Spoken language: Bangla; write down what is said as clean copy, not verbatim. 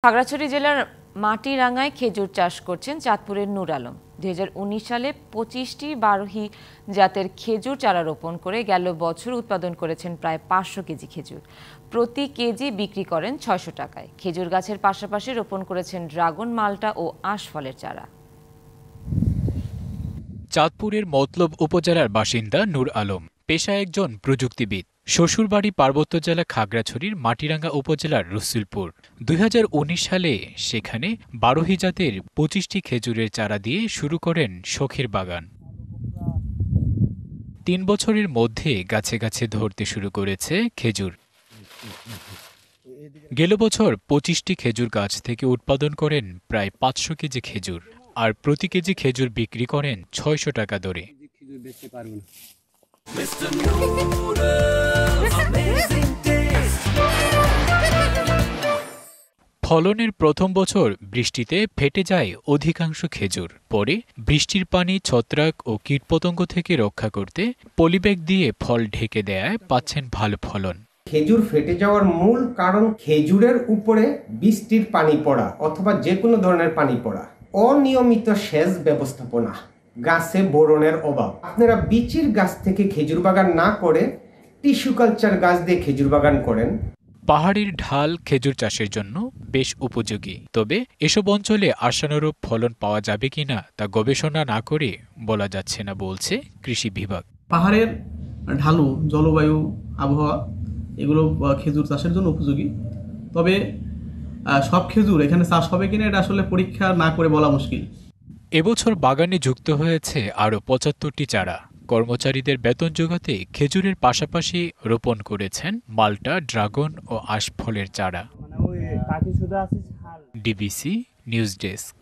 খাগড়াছড়ি জেলার মাটিরাঙ্গায় খেজুর চাষ করছেন চাঁদপুরের নূর আলম। 2019 সালে 25টি বারোহী জাতের খেজুর চারা রোপণ করে গেল বছর উৎপাদন করেছেন প্রায় 500 কেজি খেজুর। প্রতি কেজি বিক্রি করেন 600 টাকায়। খেজুর গাছের পাশাপাশি রোপণ করেছেন ড্রাগন, মাল্টা ও আঁশ ফলের চারা। চাঁদপুরের মতলব উপজেলার বাসিন্দা নূর আলম পেশায় একজন প্রযুক্তিবিদ। শ্বশুরবাড়ি পার্বত্য জেলা খাগড়াছড়ির মাটিরাঙ্গা উপজেলার রসুলপুর। 2019 সালে সেখানে বারোহী জাতের 25টি খেজুরের চারা দিয়ে শুরু করেন শখের বাগান। 3 বছরের মধ্যে গাছে গাছে ধরতে শুরু করেছে খেজুর। গেল বছর 25টি খেজুর গাছ থেকে উৎপাদন করেন প্রায় 500 কেজি খেজুর, আর প্রতি কেজি খেজুর বিক্রি করেন 600 টাকা দরে। ফলনের প্রথম বছর বৃষ্টিতে ফেটে যায় অধিকাংশ খেজুর। পরে বৃষ্টির পানি, ছত্রাক ও কীটপতঙ্গ থেকে রক্ষা করতে পলিব্যাগ দিয়ে ফল ঢেকে দেয়ায় পাচ্ছেন ভালো ফলন। খেজুর ফেটে যাওয়ার মূল কারণ খেজুরের উপরে বৃষ্টির পানি পড়া অথবা যে কোনো ধরনের পানি পড়া, অনিয়মিত সেচ ব্যবস্থাপনা, গাছে বোরনের অভাব। আপনারা বিচির গাছ থেকে খেজুর বাগান না করে টিস্যু কালচার গাছ দিয়ে খেজুর বাগান করেন। পাহাড়ির ঢাল খেজুর চাষের জন্য বেশ উপযোগী, তবে এসব অঞ্চলে আশানুরূপ ফলন পাওয়া যাবে কিনা তা গবেষণা না করে বলা যাচ্ছে না, বলছে কৃষি বিভাগ। পাহাড়ের ঢালু জলবায়ু, আবহাওয়া এগুলো খেজুর চাষের জন্য উপযোগী, তবে সব খেজুর এখানে চাষ হবে কিনা এটা আসলে পরীক্ষা না করে বলা মুশকিল। এবছর বাগানে যুক্ত হয়েছে আরও 75টি চারা। কর্মচারীদের বেতন যোগাতে খেজুরের পাশাপাশি রোপণ করেছেন মাল্টা, ড্রাগন ও আঁশ ফলের চারা। DBC news desk.